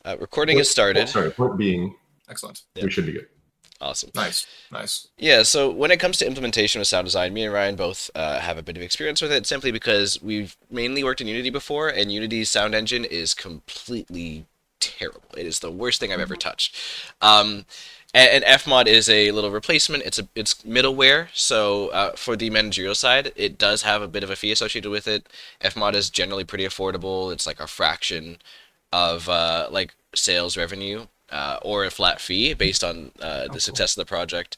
Recording has started. Sorry, point being, Excellent. Yeah, we should be good. awesome. Nice. Nice. Yeah, so when it comes to implementation with sound design, me and Ryan both have a bit of experience with it simply because we've mainly worked in Unity before, and Unity's sound engine is completely terrible. It is the worst thing I've ever touched. Um, and FMOD is a little replacement. It's middleware, so for the managerial side, it does have a bit of a fee associated with it. FMOD is generally pretty affordable. It's like a fraction of like sales revenue or a flat fee based on Oh, the cool. success of the project.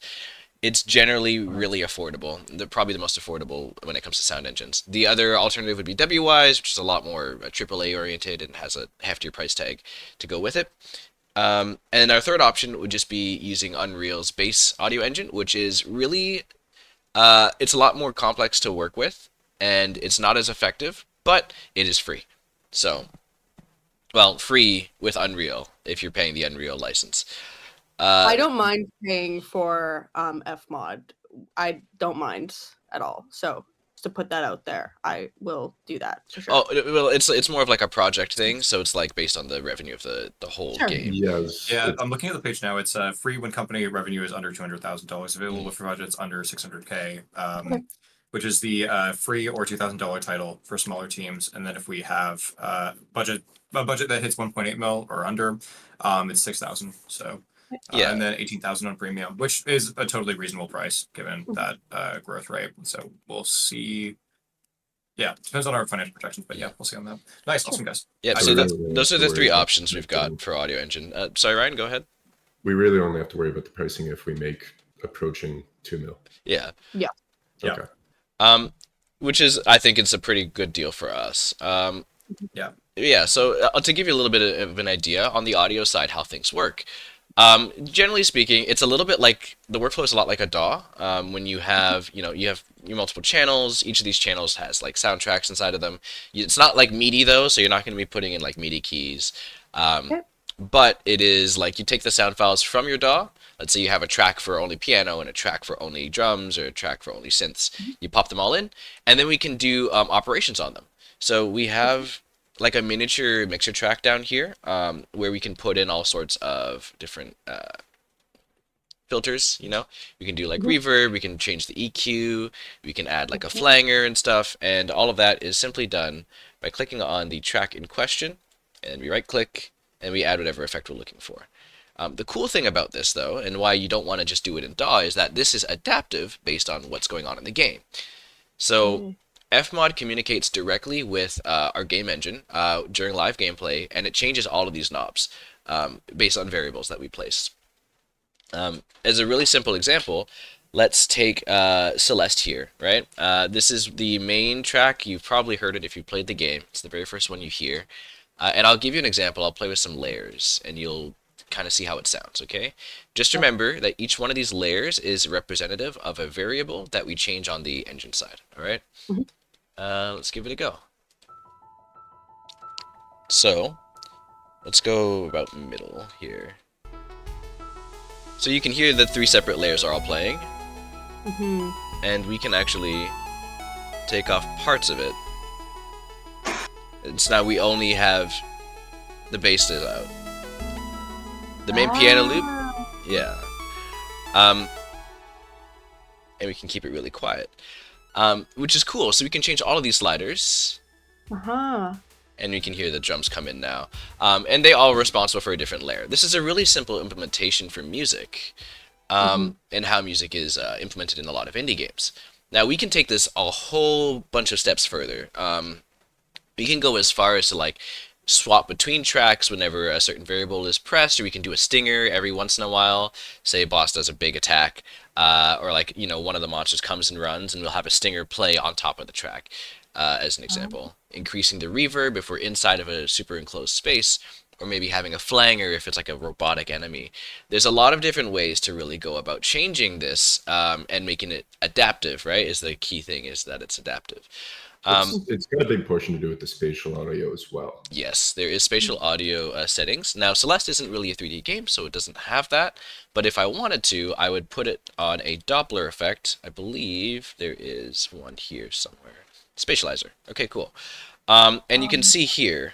It's generally really affordable. They're probably the most affordable when it comes to sound engines. The other alternative would be WWise, which is a lot more AAA oriented and has a heftier price tag to go with it. And our third option would just be using Unreal's base audio engine, which is really it's a lot more complex to work with, and it's not as effective, but it is free. So, well, free with Unreal if you're paying the Unreal license. I Uh, don't mind paying for FMOD. I don't mind at all. So just to put that out there, I will do that for Oh, sure. well, it's more of like a project thing, so it's like based on the revenue of the whole Sure. game. Yes, Yeah, it's I'm looking at the page now. It's free when company revenue is under $200,000. Available Mhm. with budgets under 600K, Okay. which is the free or $2,000 title for smaller teams. And then if we have a budget that hits 1.8 mil or under, it's 6,000. So, Yeah, and then 18,000 on premium, which is a totally reasonable price given Mhm. that growth rate. So we'll see. Yeah, depends on our financial projections, but yeah, mhm. we'll see on that. Nice, Sure. awesome guys. Yep. I so we So suggest. that's really only have those are to the worry three about options the we've got pricing. for audio engine. Sorry, Ryan, go ahead. We really only have to worry about the pricing if we make approaching 2 mil. Yeah. Yeah. Yeah, Okay. Um, which is I think it's a pretty good deal for us. yeah. Yeah. So to give you a little bit of an idea on the audio side, how things work. Generally speaking, it's a little bit like the workflow is a lot like a DAW. When you have, you have your multiple channels. Each of these channels has like soundtracks inside of them. It's not like MIDI though, so you're not going to be putting in like MIDI keys. Um, Okay. but it is like you take the sound files from your DAW. Let's say you have a track for only piano and a track for only drums or a track for only synths. You pop them all in, and then we can do operations on them. So we have like a miniature mixer track down here where we can put in all sorts of different filters. We can do like Mhm. reverb, we can change the EQ, we can add like a Okay. flanger and stuff, and all of that is simply done by clicking on the track in question, and we right click and we add whatever effect we're looking for. The cool thing about this, though, and why you don't want to just do it in DAW, is that this is adaptive based on what's going on in the game. So Okay. FMOD communicates directly with our game engine during live gameplay, and it changes all of these knobs based on variables that we place. As a really simple example, let's take Celeste here, right? This is the main track. You've probably heard it if you played the game. It's the very first one you hear. And I'll give you an example. I'll play with some layers, and you'll kind of see how it sounds, okay? Just Yeah. remember that each one of these layers is representative of a variable that we change on the engine side, all right? Mhm. Let's give it a go. So, let's go about middle here. So you can hear the three separate layers are all playing, Mhm. and we can actually take off parts of it. It's now we only have the bass is out. The main piano loop, Ah. yeah. Um, and we can keep it really quiet, which is cool. So we can change all of these sliders, Uh-huh. and we can hear the drums come in now. And they all are responsible for a different layer. This is a really simple implementation for music, Mhm. and how music is implemented in a lot of indie games. Now we can take this a whole bunch of steps further. We can go as far as to like swap between tracks whenever a certain variable is pressed, or we can do a stinger every once in a while. Say a boss does a big attack, or like one of the monsters comes and runs, and we'll have a stinger play on top of the track, as an example, increasing the reverb if we're inside of a super enclosed space. Or maybe having a flanger if it's like a robotic enemy. There's a lot of different ways to really go about changing this and making it adaptive, right? Is the key thing is that it's adaptive. Um, It's got a big portion to do with the spatial audio as well. Yes, there is spatial audio settings. Now, Celeste isn't really a 3D game, so it doesn't have that. But if I wanted to, I would put it on a Doppler effect. I believe there is one here somewhere. Spatializer. Okay, cool. And you can see here.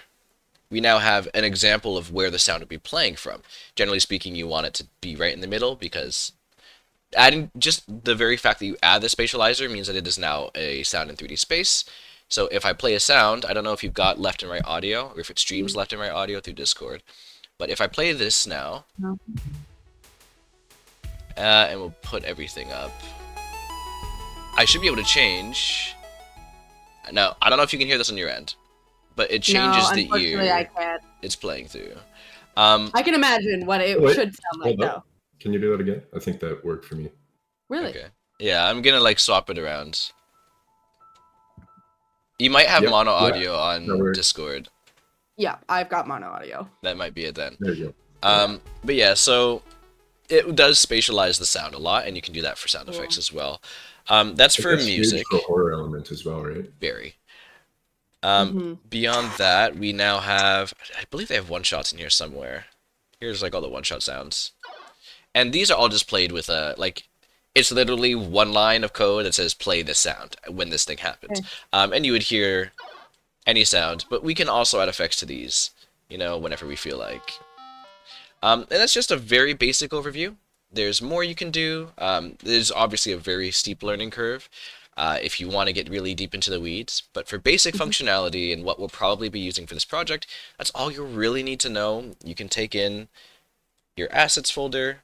we now have an example of where the sound would be playing from. Generally speaking, you want it to be right in the middle because adding just the very fact that you add the spatializer means that it is now a sound in 3D space. So if I play a sound, I don't know if you've got left and right audio or if it streams left and right audio through Discord, but if I play this now, No. and we'll put everything up, I should be able to change. Now, I don't know if you can hear this on your end, but it changes No, the unfortunately, I ear can't. it's playing through. I can imagine what it Wait, should sound like, hold up. though. Can you do that again? I think that worked for me. Really? Okay. Yeah, I'm gonna like swap it around. You might have Yep, mono yeah, audio that on works. Discord. Yeah, I've got mono audio. That might be it then. There you But yeah, so it does spatialize the sound a lot, and you can do that for sound Cool. effects as well. That's go. for That's huge music. for horror element as well, right? Very. Mhm. Beyond that, we now have, I believe they have one-shots in here somewhere. Here's like all the one-shot sounds. And these are all just played with like, it's literally one line of code that says play this sound when this thing happens. Okay. And you would hear any sound, but we can also add effects to these, you know, whenever we feel like. And that's just a very basic overview. There's more you can do. There's obviously a very steep learning curve if you want to get really deep into the weeds. But for basic functionality and what we'll probably be using for this project, that's all you really need to know. You can take in your assets folder,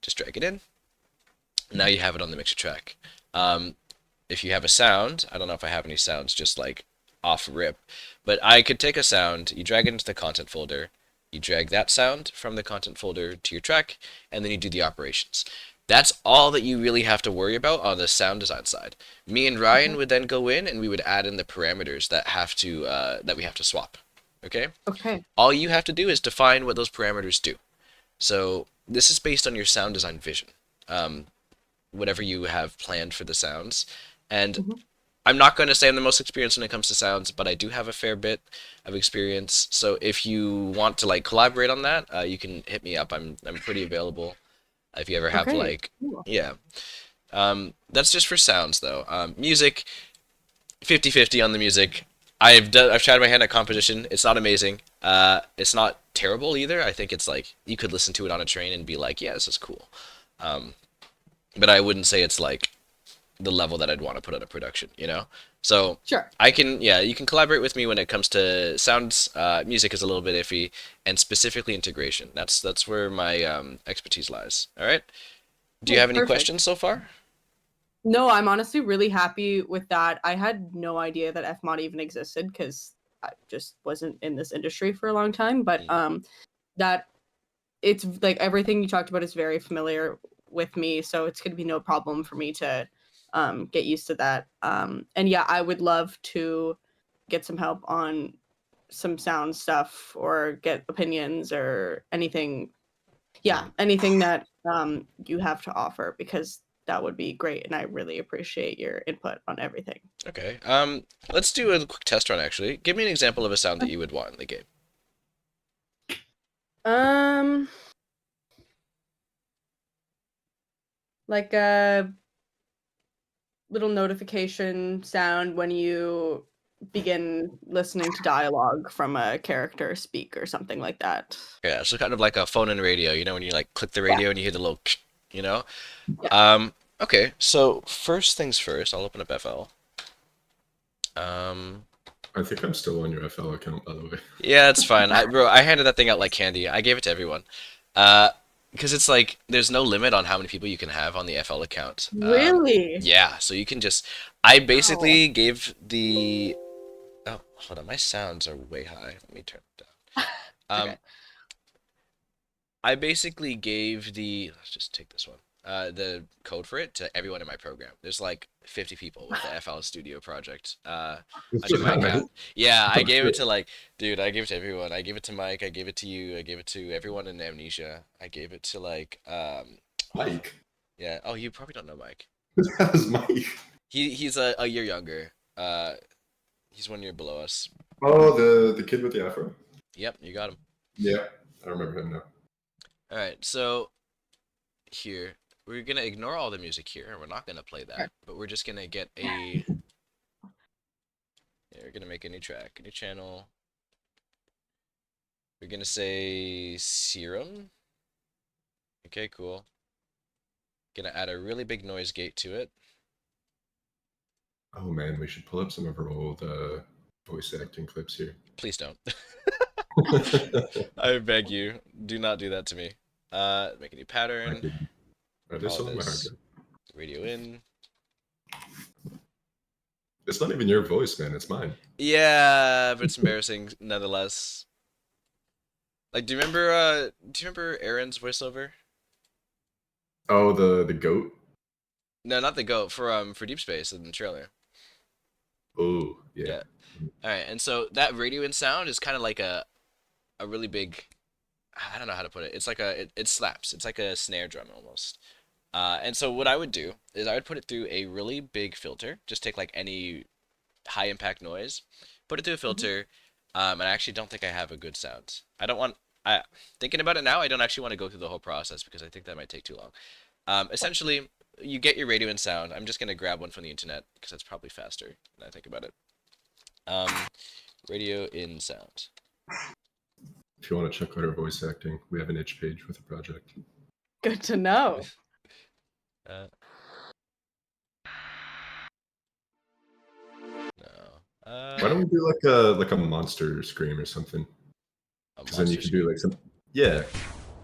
just drag it in. Now you have it on the mixer track. If you have a sound, I don't know if I have any sounds just like off rip, but I could take a sound, you drag it into the content folder, you drag that sound from the content folder to your track, and then you do the operations. That's all that you really have to worry about on the sound design side. Me and Ryan would then go in and we would add in the parameters that we have to swap. Okay? Okay. All you have to do is define what those parameters do. So this is based on your sound design vision, whatever you have planned for the sounds. And I'm not going to say I'm the most experienced when it comes to sounds, but I do have a fair bit of experience. So if you want to like collaborate on that, you can hit me up. I'm pretty available. If you ever have Okay, like, cool. yeah. That's just for sounds though. Music, 50-50 on the music. I've tried my hand at composition. It's not amazing. It's not terrible either. I think it's like you could listen to it on a train and be like, yeah, this is cool. But I wouldn't say it's like the level that I'd want to put on a production, you know? So Sure. I can, yeah, you can collaborate with me when it comes to sounds. Music is a little bit iffy, and specifically integration. That's where my expertise lies. All right. Do you Okay, have any perfect. questions so far? No, I'm honestly really happy with that. I had no idea that FMOD even existed because I just wasn't in this industry for a long time. But that it's like everything you talked about is very familiar with me, so it's gonna be no problem for me to get used to that. And yeah, I would love to get some help on some sound stuff or get opinions or anything. Yeah, anything that you have to offer because that would be great, and I really appreciate your input on everything. Okay. Let's do a quick test run. Actually, give me an example of a sound that you would want in the game. Like a little notification sound when you begin listening to dialogue from a character speak or something like that. Yeah, so kind of like a phone and radio. You know, when you like click the radio and you hear the little, you know. Yeah. Okay. So first things first, I'll open up FL. I think I'm still on your FL account, by the way. Yeah, it's fine. Bro, I handed that thing out like candy. I gave it to everyone. Because it's like there's no limit on how many people you can have on the FL account. Really? Yeah, so you can just. I basically gave the. Oh, hold on. My sounds are way high. Let me turn it down. Okay. I basically gave the. Let's just take this one. The code for it to everyone in my program. There's like 50 people with the FL Studio project. It's Under just my that, account. right? Yeah, I Oh, gave it shit. to like, dude, I gave it to everyone. I gave it to Mike. I gave it to you. I gave it to everyone in Amnesia. I gave it to like, Mike. yeah. Oh, you probably don't know Mike. Who the hell is Mike? He's a year younger. He's 1 year below us. Oh, the kid with the afro? Yep, you got him. Yeah, I remember him now. All right, so here we're gonna ignore all the music here, and we're not gonna play that, but we're just gonna get a. Yeah, we're gonna make a new track, a new channel. We're gonna say serum. Okay, cool. Gonna add a really big noise gate to it. Oh man, we should pull up some of our old voice acting clips here. Please don't. I beg you, do not do that to me. Make a new pattern. There's Call some on my hard this drive. radio in. It's not even your voice, man. It's mine. Yeah, but it's embarrassing nonetheless. Like, do you remember Aaron's voiceover? Oh, the goat. No, not the goat for Deep Space in the trailer. Oh, yeah. Yeah. All right, and so that radio in sound is kind of like a really big. I don't know how to put it. It's like it slaps. It's like a snare drum almost. And so what I would do is I would put it through a really big filter. Just take like any high impact noise, put it through a filter, and I actually don't think I have a good sound. I don't want. Thinking about it now, I don't actually want to go through the whole process because I think that might take too long. Essentially, you get your radio in sound. I'm just gonna grab one from the internet because that's probably faster when I think about it. Radio in sound. If you want to check out our voice acting, we have an itch page with a project. Good to know. No. Why don't we do like a monster scream or something? A Because then you monster could do like some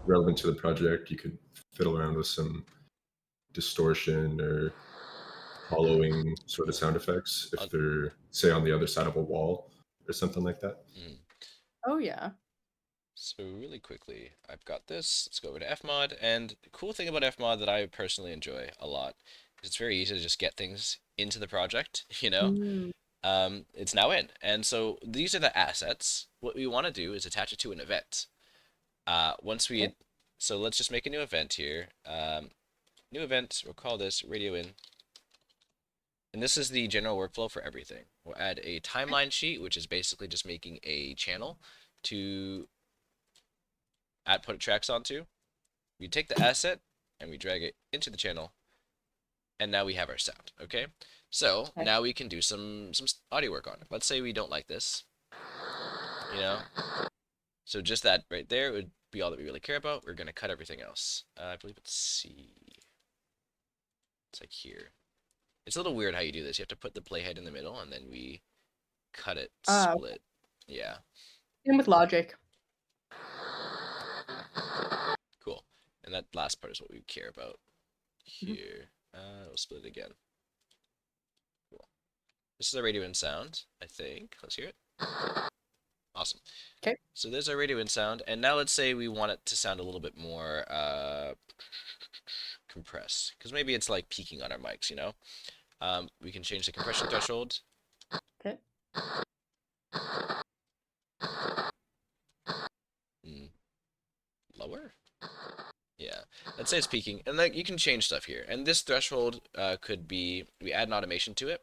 relevant to the project. You could fiddle around with some distortion or hollowing sort of sound effects if they're say on the other side of a wall or something like that. Oh yeah. So really quickly, I've got this. Let's go over to FMOD, and the cool thing about FMOD that I personally enjoy a lot is it's very easy to just get things into the project, you know? It's now in. And so these are the assets. What we want to do is attach it to an event. So let's just make a new event here. New event, we'll call this radio in. And this is the general workflow for everything. We'll add a timeline sheet, which is basically just making a channel to put tracks onto. We take the asset and we drag it into the channel, and now we have our sound. Okay, so now we can do some audio work on it. Let's say we don't like this, you know. So just that right there would be all that we really care about. We're gonna cut everything else. I believe it's C. It's like here. It's a little weird how you do this. You have to put the playhead in the middle, and then we cut it split. Yeah. Same with Logic. Cool. And that last part is what we care about here. We'll split it again. Cool. This is our radio in sound, I think. Let's hear it. Awesome. Okay. So there's our radio in sound, and now let's say we want it to sound a little bit more compressed, because maybe it's like peaking on our mics, you know? We can change the compression threshold. Okay. Lower? Yeah, let's say it's peaking, and like you can change stuff here. And this threshold could be, we add an automation to it,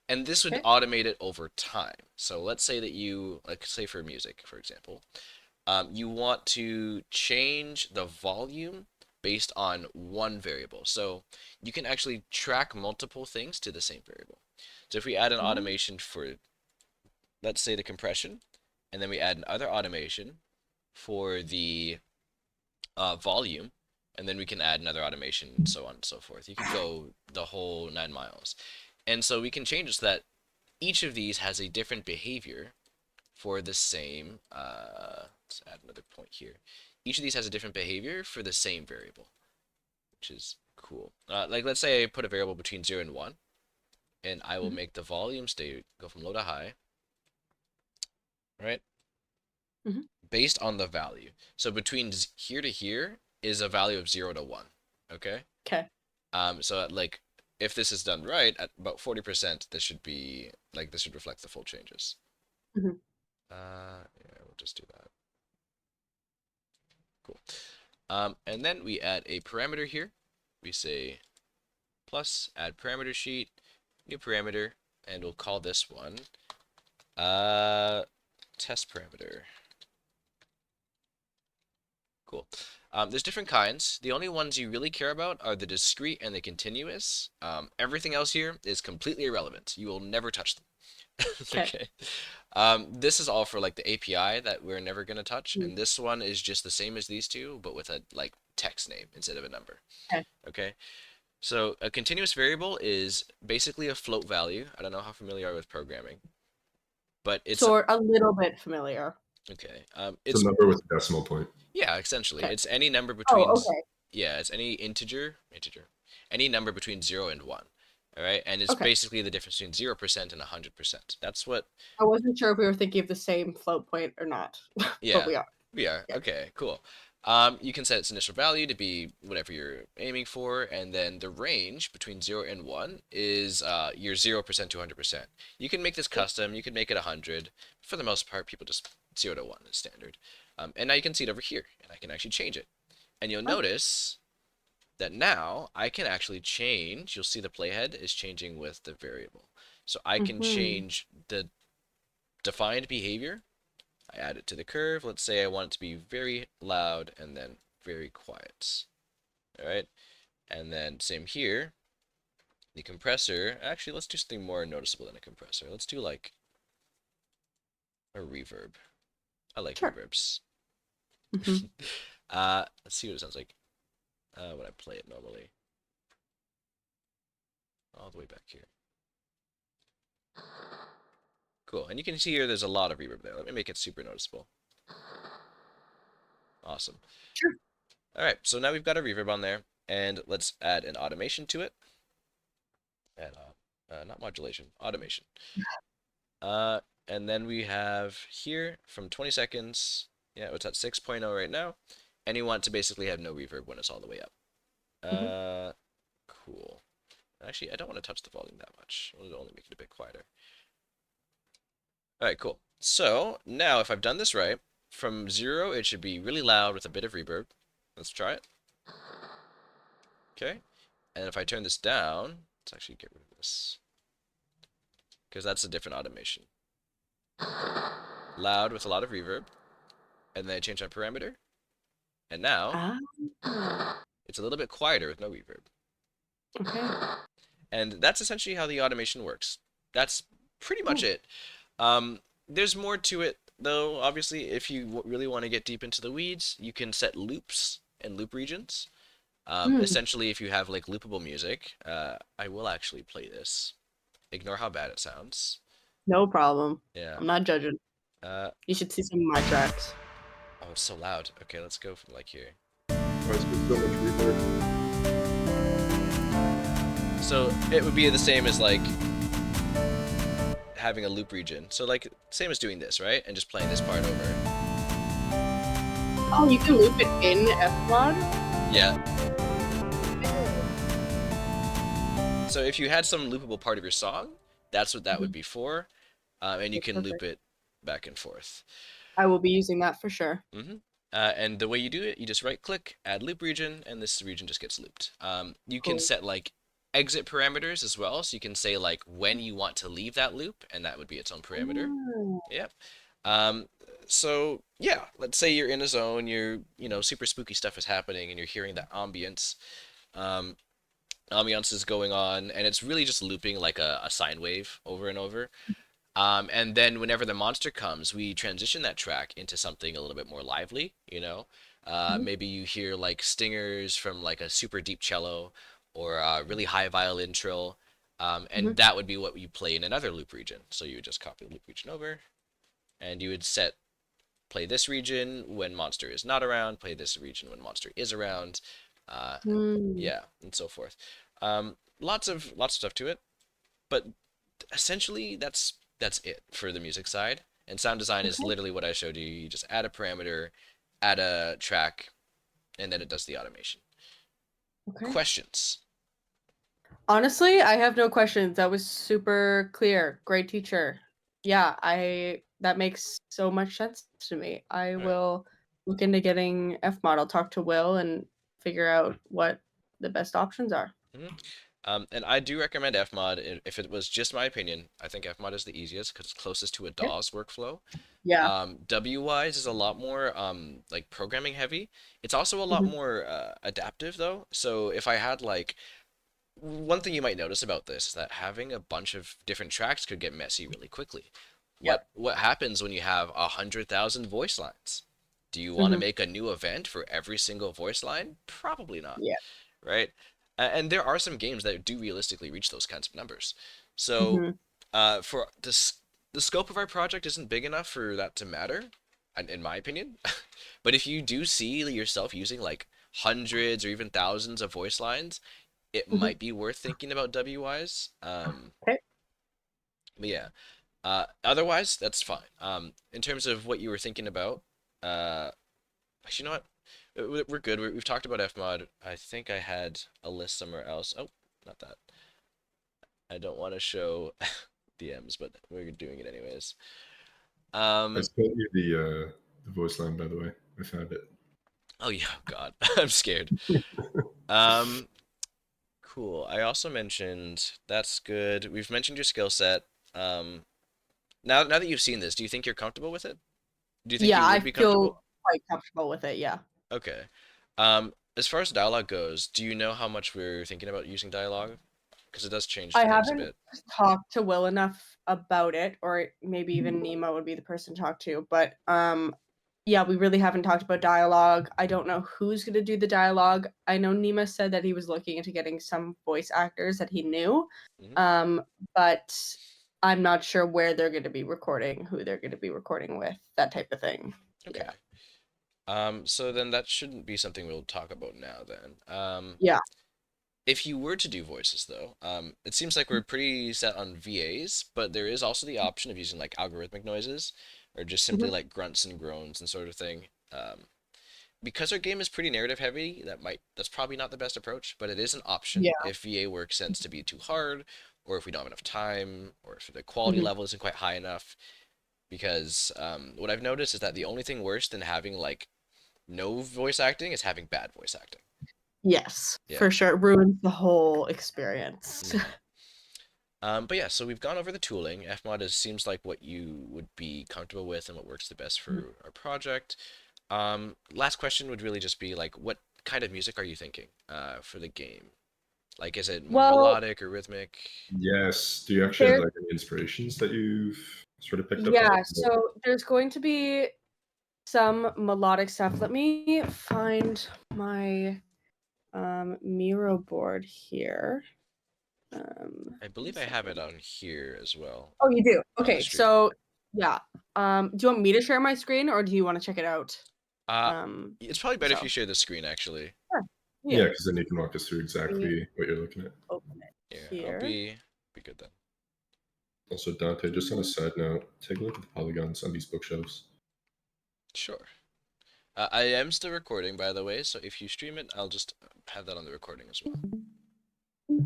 and this would automate it over time. So let's say that you, like say for music, for example, you want to change the volume based on one variable. So you can actually track multiple things to the same variable. So if we add an automation for, let's say the compression, and then we add another automation for the volume, and then we can add another automation and so on and so forth. You could go the whole 9 miles. And so we can change it so that each of these has a different behavior for the same, let's add another point here. Each of these has a different behavior for the same variable, which is cool. Like let's say I put a variable between 0 and 1, and I will make the volume state go from low to high, right? Based on the value. So between here to here is a value of 0 to 1. Okay? Okay. So like if this is done right at about 40%, this should be like this should reflect the full changes. Yeah, we'll just do that. Cool. And then we add a parameter here. We say plus add parameter sheet, new parameter, and we'll call this one test parameter. Cool. There's different kinds. The only ones you really care about are the discrete and the continuous. Everything else here is completely irrelevant. You will never touch them. Okay. This is all for like the API that we're never going to touch, and this one is just the same as these two, but with a like text name instead of a number. Okay. Okay. So a continuous variable is basically a float value. I don't know how familiar you are with programming, but it's So a little bit familiar. okay. It's a It's number with a decimal point. yeah, essentially, Okay. it's any number Oh, between okay. yeah, it's any integer, any number between 0 and 1. All right, and it's Okay. basically the difference between 0% and 100%. That's what. I wasn't sure if we were thinking of the same float point or not, but Yeah, we are. we are. Yeah. Okay, cool. You can set its initial value to be whatever you're aiming for, and then the range between 0 and 1 is your 0% to 100%. You can make this custom, you can make it 100. For the most part, people just 0 to 1 is standard. And now you can see it over here, and I can actually change it. And you'll notice that now I can actually change, you'll see the playhead is changing with the variable. So I can change the defined behavior. I add it to the curve. Let's say I want it to be very loud and then very quiet. All right. And then same here. The compressor, actually, let's do something more noticeable than a compressor. Let's do like a reverb. I like reverbs. Let's see what it sounds like when I play it normally. All the way back here. Cool. And you can see here there's a lot of reverb there. Let me make it super noticeable. Awesome. Sure. All right, so now we've got a reverb on there, and let's add an automation to it. And not modulation, automation. And then we have here from 20 seconds. Yeah, it's at 6.0 right now, and you want to basically have no reverb when it's all the way up. Cool. Actually, I don't want to touch the volume that much. I'll only make it a bit quieter. All right, cool. So now if I've done this right, from 0 it should be really loud with a bit of reverb. Let's try it. Okay. And if I turn this down, let's actually get rid of this, because that's a different automation. Loud with a lot of reverb. And then I change my parameter. And now it's a little bit quieter with no reverb. Okay. And that's essentially how the automation works. That's pretty much it. There's more to it, though. Obviously, if you really want to get deep into the weeds, you can set loops and loop regions. Essentially, if you have like loopable music, I will actually play this. Ignore how bad it sounds. No problem. Yeah. I'm not judging. You should see some of my tracks. Oh, it's so loud. Okay, let's go from like here. So it would be the same as like having a loop region. So like same as doing this, right? And just playing this part over. Oh, you can loop it in FMOD? Yeah. So if you had some loopable part of your song, that's what that would be for. And you can loop it back and forth. I will be using that for sure. And the way you do it, you just right click, add loop region, and this region just gets looped. You can set like exit parameters as well. So you can say like when you want to leave that loop, and that would be its own parameter. Yep. So yeah, let's say you're in a zone, super spooky stuff is happening, and you're hearing that ambience. Ambiance is going on, and it's really just looping like a sine wave over and over. And then whenever the monster comes, we transition that track into something a little bit more lively, Maybe you hear like stingers from like a super deep cello or a really high violin trill. And that would be what you play in another loop region. So you would just copy the loop region over, and you would play this region when monster is not around, play this region when monster is around. Yeah, and so forth. Lots of stuff to it, but essentially that's it for the music side. And sound design is literally what I showed you. You just add a parameter, add a track, and then it does the automation. Questions? Honestly, I have no questions. That was super clear. Great teacher. Yeah, that makes so much sense to me. I will look into getting FMOD. I'll talk to Will and figure out what the best options are. And I do recommend FMOD. If it was just my opinion, I think FMOD is the easiest because it's closest to a DAWs workflow. Yeah. W-Wise is a lot more like programming heavy. It's also a lot more adaptive though. So if I had like one thing you might notice about this is that having a bunch of different tracks could get messy really quickly. Yep. What happens when you have 100,000 voice lines? Do you want to make a new event for every single voice line? Probably not. Yeah. Right? And there are some games that do realistically reach those kinds of numbers. So, for this, the scope of our project isn't big enough for that to matter, in my opinion. But if you do see yourself using like hundreds or even thousands of voice lines, it might be worth thinking about WIs. Okay. But yeah. Otherwise, that's fine. In terms of what you were thinking about, actually, you know what? We're good. We've talked about FMOD. I think I had a list somewhere else. Oh, not that. I don't want to show DMs, but we're doing it anyways. I spelled you the voice line, by the way. I found it. Oh yeah, God, I'm scared. Cool. I also mentioned that's good. We've mentioned your skill set. Now that you've seen this, do you think you're comfortable with it? Do you think Yeah, you I would be comfortable? feel quite comfortable with it. Yeah. Okay. As far as dialogue goes, do you know how much we're thinking about using dialogue? Because it does change I things a haven't bit. talked to Will enough about it, or maybe even Nemo would be the person to talk to. But yeah, we really haven't talked about dialogue. I don't know who's gonna do the dialogue. I know Nemo said that he was looking into getting some voice actors that he knew. But I'm not sure where they're gonna be recording, who they're gonna be recording with, that type of thing. Okay. Yeah. So then that shouldn't be something we'll talk about now then. Yeah. If you were to do voices though, it seems like we're pretty set on VAs, but there is also the option of using like algorithmic noises or just simply like grunts and groans and sort of thing. Because our game is pretty narrative heavy, that's probably not the best approach, but it is an option Yeah. if VA work tends to be too hard, or if we don't have enough time, or if the quality level isn't quite high enough. Because what I've noticed is that the only thing worse than having like no voice acting is having bad voice acting. Yes, Yeah. for sure. It ruins the whole experience. But yeah, so we've gone over the tooling. FMOD seems like what you would be comfortable with and what works the best for our project. Last question would really just be like, what kind of music are you thinking for the game? Like, is it more melodic or rhythmic? Yes. Do you actually have like any inspirations that you've sort of picked up? Yeah, so there's going to be some melodic stuff. Let me find my Miro board here. I believe I have it on here as well. Oh, you do? On the Okay, stream. so yeah. Do you want me to share my screen or do you want to check it out? It's probably better if you share the screen, actually. Yeah, because then you can walk us through exactly what you're looking at. Open it Yeah, here. I'll be good then. Also, Dante, just on a side note, take a look at the polygons on these bookshelves. Sure. I am still recording, by the way, so if you stream it, I'll just have that on the recording as well.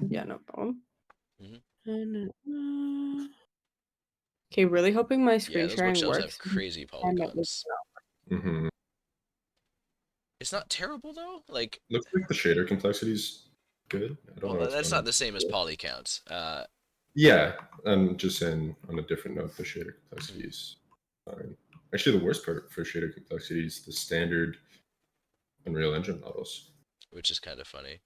Yeah, no problem. Okay, really hoping my screen those sharing bookshelves works. have crazy polygons. It's not terrible though. Like, looks like the shader complexity's good. I don't know. Well, that's not the same as poly counts. Yeah, I'm just saying on a different note, the shader complexity is fine. Actually, the worst part for shader complexity is the standard Unreal Engine models. Which is kind of funny.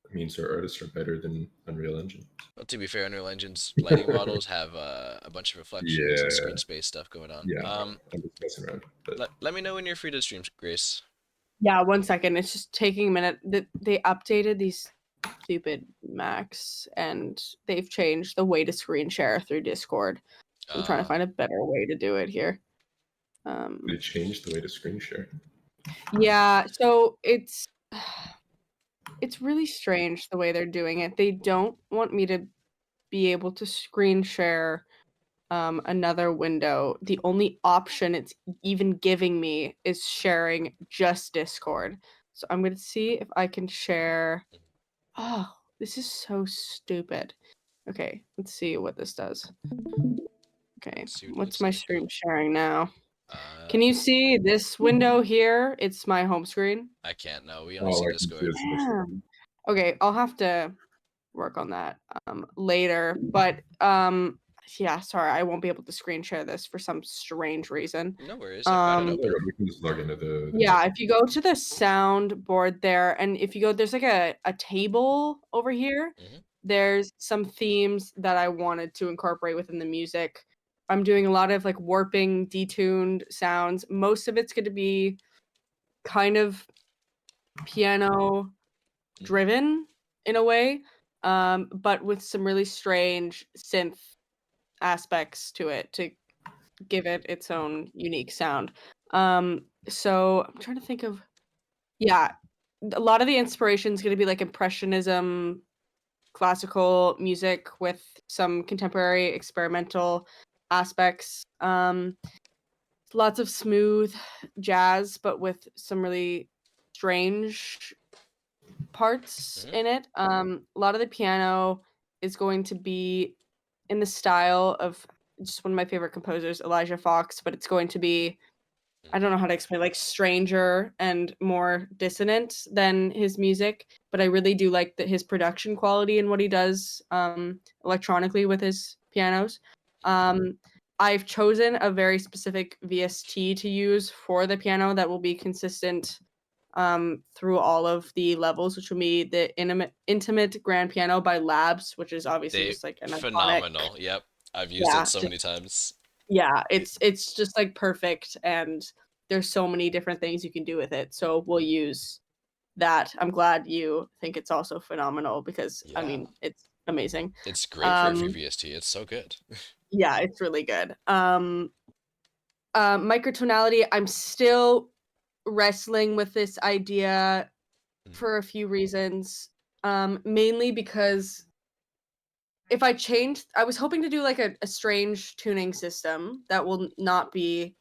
It means our artists are better than Unreal Engine. Well, to be fair, Unreal Engine's lighting models have a bunch of reflections and screen space stuff going on. Yeah, I'm just messing around. But... Let me know when you're free to stream, Grace. Yeah, 1 second. It's just taking a minute. They updated these stupid Macs and they've changed the way to screen share through Discord. So I'm trying to find a better way to do it here. They changed the way to screen share. Yeah, so it's really strange the way they're doing it. They don't want me to be able to screen share another window. The only option it's even giving me is sharing just Discord. So I'm going to see if I can share. Oh, this is so stupid. Okay, let's see what this does. Okay, what's my stream sharing now? Can you see this window here? It's my home screen. I can't. No, we only see Discord. Damn. Okay, I'll have to work on that later. But yeah, sorry, I won't be able to screen share this for some strange reason. No worries. I've got it open. We can just log into the yeah, if you go to the sound board there, and if you go, there's like a table over here. There's some themes that I wanted to incorporate within the music. I'm doing a lot of like warping, detuned sounds. Most of it's going to be kind of piano driven in a way, but with some really strange synth aspects to it to give it its own unique sound. So I'm trying to think of, yeah, a lot of the inspiration is going to be like impressionism, classical music with some contemporary experimental aspects. Lots of smooth jazz, but with some really strange parts in it. A lot of the piano is going to be in the style of just one of my favorite composers, Elijah Fox, but it's going to be, I don't know how to explain, like stranger and more dissonant than his music, but I really do like his production quality and what he does electronically with his pianos. I've chosen a very specific VST to use for the piano that will be consistent through all of the levels, which will be the intimate grand piano by Labs, which is obviously They just like an iconic. phenomenal. Yep, I've used it Yeah, so many times. yeah, it's just like perfect, and there's so many different things you can do with it. So we'll use that. I'm glad you think it's also phenomenal because I Yeah, mean it's amazing. it's great for a VVST. It's so good. Yeah, it's really good. Microtonality, I'm still wrestling with this idea for a few reasons. Mainly because if I changed, I was hoping to do like a strange tuning system that will not be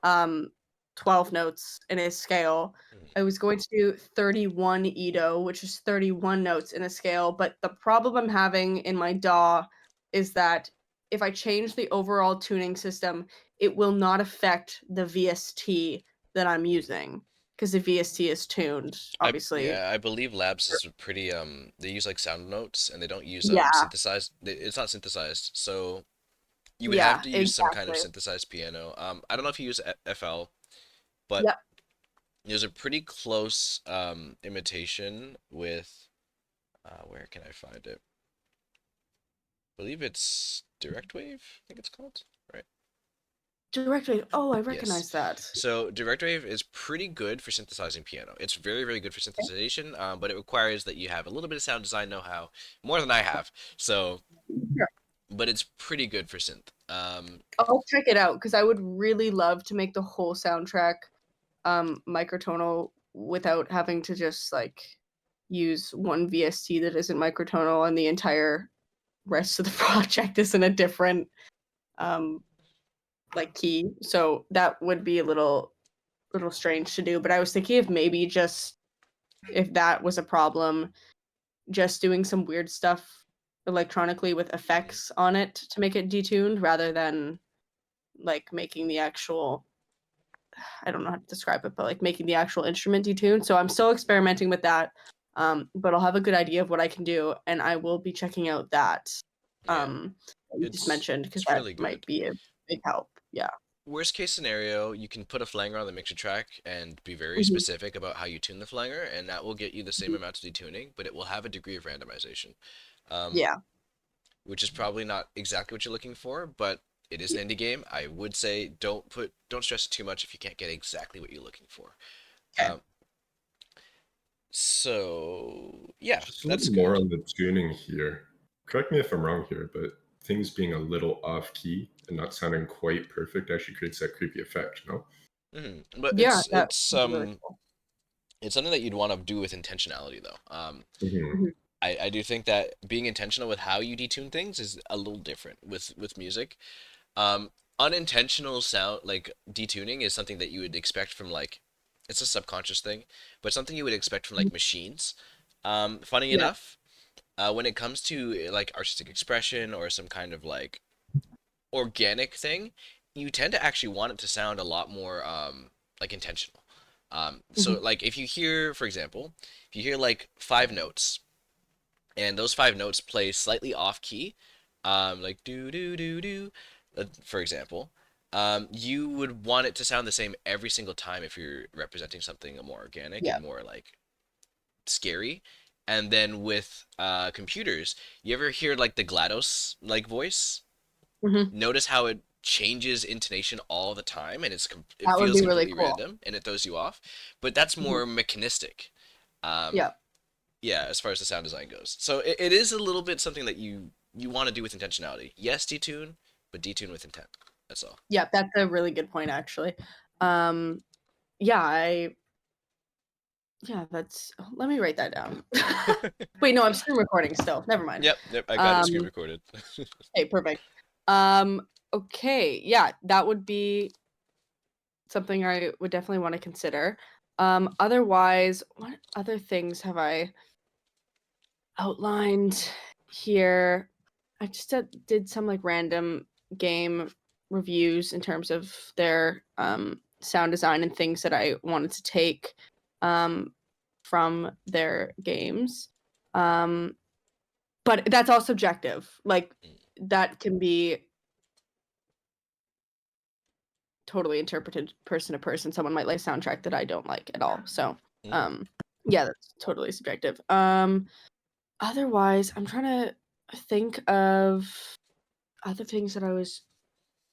um 12 notes in a scale. I was going to do 31 Edo, which is 31 notes in a scale, but the problem I'm having in my DAW is that if I change the overall tuning system, it will not affect the VST that I'm using because the VST is tuned, obviously. Yeah, I believe Labs is pretty they use like sound notes and they don't use Yeah, synthesized. It's not synthesized, so you would have yeah, to use some kind of exactly. synthesized piano. I don't know if you use FL, but Yep. there's a pretty close imitation with where can I find it? I believe it's Direct Wave, I think it's called, right? Direct Wave. Oh, I Yes. recognize that. So Direct Wave is pretty good for synthesizing piano. It's very, very good for synthesization, but it requires that you have a little bit of sound design know-how, more than I have. So, Yeah. but it's pretty good for synth. I'll check it out because I would really love to make the whole soundtrack microtonal without having to just like use one VST that isn't microtonal and the entire rest of the project is in a different um like key. So that would be a little strange to do, but I was thinking of maybe just if that was a problem, just doing some weird stuff electronically with effects on it to make it detuned rather than like making the actual, I don't know how to describe it, but like making the actual instrument detuned. So I'm still experimenting with that. But I'll have a good idea of what I can do, and I will be checking out that Yeah, that you just mentioned because it's that really might good. be a big help. Yeah. Worst case scenario, you can put a flanger on the mixer track and be very Mhm. specific about how you tune the flanger, and that will get you the same amount of detuning, but it will have a degree of randomization. Um, Yeah. which is probably not exactly what you're looking for, but it is an indie game. I would say don't stress it too much if you can't get exactly what you're looking for. Okay. Um, so yeah, Just a that's little more good. on the tuning here. Correct me if I'm wrong here, but things being a little off key and not sounding quite perfect actually creates that creepy effect, no? But Yeah, that would be really cool. it's something that you'd want to do with intentionality though. Hmm. Mhm. I do think that being intentional with how you detune things is a little different with music. Um, unintentional sound like detuning is something that you would expect from like it's a subconscious thing, but something you would expect from like machines. Funny Yeah. enough, when it comes to like artistic expression or some kind of like organic thing, you tend to actually want it to sound a lot more like intentional. So Mhm. like if you hear, for example, if you hear like five notes and those five notes play slightly off key, like do do do do, for example, you would want it to sound the same every single time if you're representing something more organic Yeah. and more like scary. And then with computers, you ever hear like the GLaDOS like voice? Mhm. Notice how it changes intonation all the time, and it That would feels be really completely cool. random, and it throws you off. But that's Mhm. more mechanistic. Um, Yeah. yeah, as far as the sound design goes. So it is a little bit something that you want to do with intentionality. Yes, detune, but detune with intent. That's all. Yeah, that's a really good point actually. Um yeah, that's let me write that down. Wait, no, I'm screen recording still. Never mind. Yep, I got it screen Um recorded. okay, perfect. Okay, yeah, that would be something I would definitely want to consider. Otherwise, what other things have I outlined here? I just did some like random game reviews in terms of their sound design and things that I wanted to take from their games. But that's all subjective. Like that can be totally interpreted person to person. Someone might like a soundtrack that I don't like at all. So, Mhm. um, yeah, that's totally subjective. Otherwise, I'm trying to think of other things that I was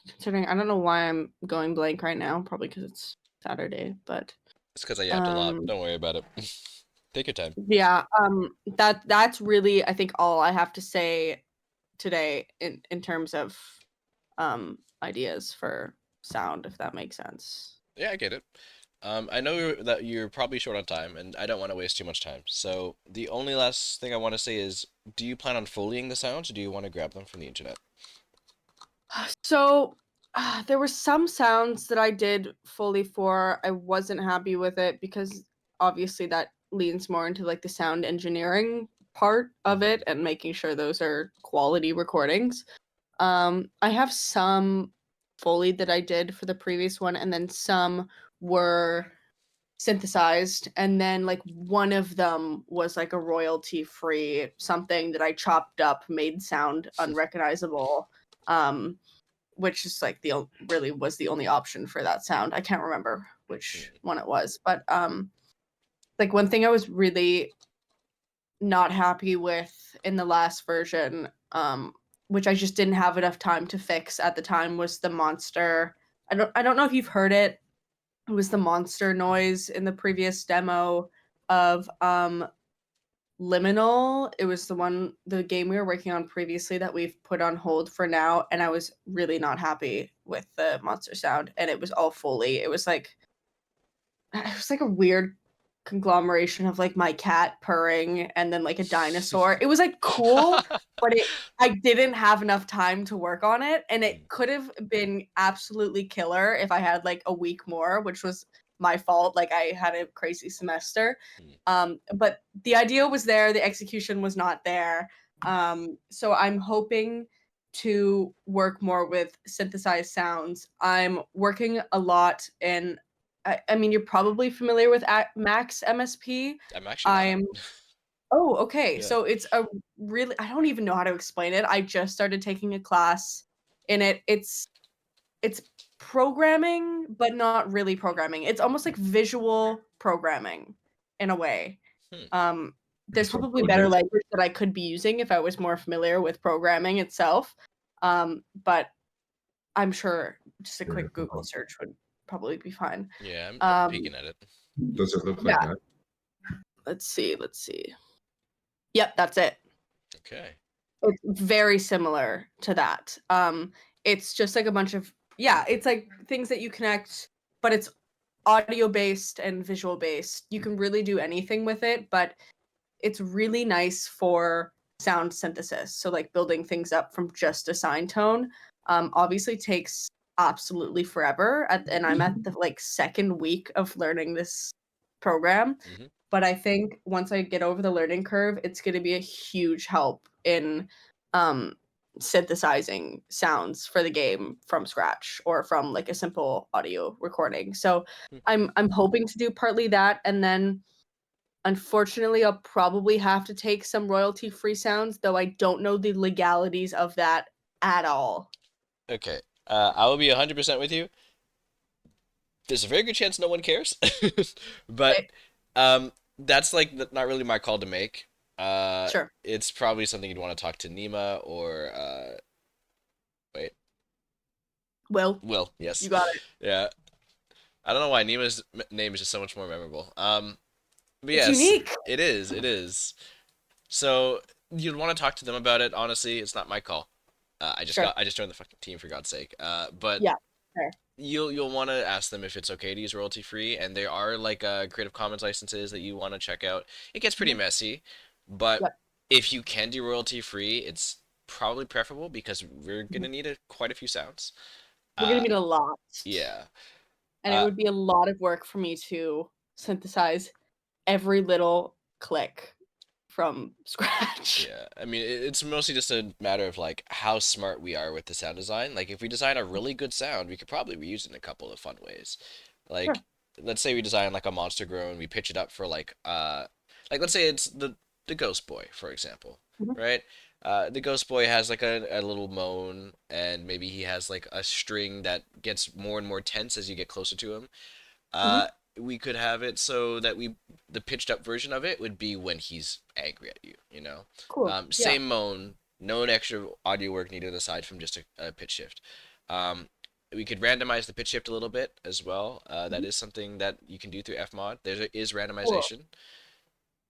considering. I don't know why I'm going blank right now. Probably because it's Saturday, but It's because I yapped a lot. um, Don't worry about it. Take your time. yeah, that's really I think all I have to say today in terms of ideas for sound, if that makes sense. Yeah, I get it. I know that you're probably short on time, and I don't want to waste too much time. So the only last thing I want to say is, do you plan on foleying the sounds, or do you want to grab them from the internet? So there were some sounds that I did fully for. I wasn't happy with it because obviously that leans more into like the sound engineering part of it and making sure those are quality recordings. I have some Foley that I did for the previous one, and then some were synthesized, and then like one of them was like a royalty free something that I chopped up, made sound unrecognizable. Which is like really was the only option for that sound. I can't remember which one it was, but like one thing I was really not happy with in the last version, which I just didn't have enough time to fix at the time, was the monster. I don't know if you've heard it. It was the monster noise in the previous demo of Liminal. It was the game we were working on previously that we've put on hold for now, and I was really not happy with the monster sound, and it was all Foley. It was like a weird conglomeration of like my cat purring and then like a dinosaur. It was like cool, but I didn't have enough time to work on it, and it could have been absolutely killer if I had like a week more, which was my fault. Like I had a crazy semester. But the idea was there, the execution was not there. So I'm hoping to work more with synthesized sounds. I'm working a lot in I mean, you're probably familiar with Max MSP. I'm actually not. I'm Oh, okay. Yeah. So it's a really I don't even know how to explain it. I just started taking a class in it. It's programming, but not really programming. It's almost like visual programming in a way. Hmm. There's So probably code better base. language that I could be using if I was more familiar with programming itself. But I'm sure just a Yeah, quick Google search would probably be fine. Yeah, I'm Um, peeking at it. does it look like yeah, that? let's see. Yep, that's it. Okay. It's very similar to that. It's just like a bunch of it's like things that you connect, but it's audio based and visual based. You can really do anything with it, but it's really nice for sound synthesis. So like building things up from just a sine tone, obviously takes absolutely forever. And I'm at the like second week of learning this program. Hmm. But I think once I get over the learning curve, it's going to be a huge help in um, synthesizing sounds for the game from scratch or from like a simple audio recording. So I'm hoping to do partly that, and then unfortunately I'll probably have to take some royalty free sounds, though I don't know the legalities of that at all. Okay. I will be 100% with you. There's a very good chance no one cares, but Okay. that's like not really my call to make. Sure. it's probably something you'd want to talk to Nima or wait, Will. Yes. You got it. Yeah. I don't know why Nima's name is just so much more memorable. But It's yes, unique. it is. It is. So you'd want to talk to them about it. Honestly, it's not my call. Sure. I just joined the fucking team for God's sake. But Yeah. Fair. you'll want to ask them if it's okay to use royalty free, and there are like Creative Commons licenses that you want to check out. It gets pretty messy, but Yep. if you can do royalty free, it's probably preferable because we're gonna need quite a few sounds. We're gonna Uh, need a lot. yeah. And it would be a lot of work for me to synthesize every little click from scratch. Yeah, I mean, it's mostly just a matter of like how smart we are with the sound design. Like, if we design a really good sound, we could probably be used in a couple of fun ways. Sure. Like, let's say we design like a monster groan, we pitch it up for like let's say it's the Ghost Boy, for example, Mhm. right? The Ghost Boy has like a little moan, and maybe he has like a string that gets more and more tense as you get closer to him. Mhm. We could have it so that the pitched up version of it would be when he's angry at you, you know? Cool. Yeah. Same moan, no extra audio work needed aside from just a pitch shift. We could randomize the pitch shift a little bit as well. That is something that you can do through FMOD. There is randomization.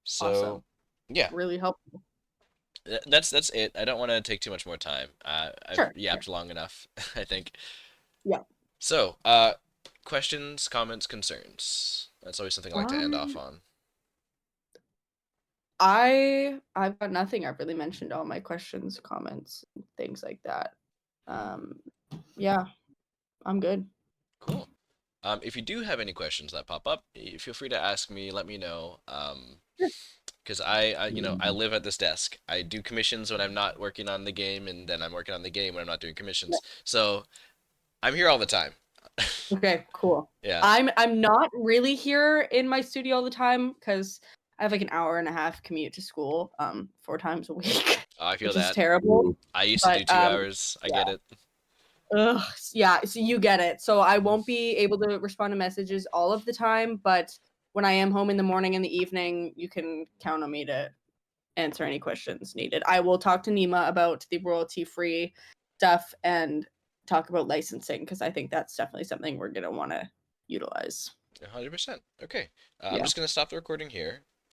So, Awesome. yeah, Really helpful. that's it. I don't want to take too much more time. I've Sure. yapped long enough, I think. Yeah. So, questions, comments, concerns. That's always something I like to end off on. I've got nothing. I've really mentioned all my questions, comments, things like that. Yeah, I'm good. Cool. If you do have any questions that pop up, feel free to ask me. Let me know. Because I live at this desk. I do commissions when I'm not working on the game, and then I'm working on the game when I'm not doing commissions. So I'm here all the time. Okay, cool. Yeah. I'm not really here in my studio all the time because I have like an hour and a half commute to school 4 times a week, Oh, I feel which is that. terrible. I used to But do 2 hours. I yeah. get it. Ugh, yeah, so you get it. So I won't be able to respond to messages all of the time, but when I am home in the morning and the evening, you can count on me to answer any questions needed. I will talk to Nima about the royalty-free stuff and talk about licensing because I think that's definitely something we're gonna want to utilize. 100%. Okay. I'm Yeah. just gonna stop the recording here.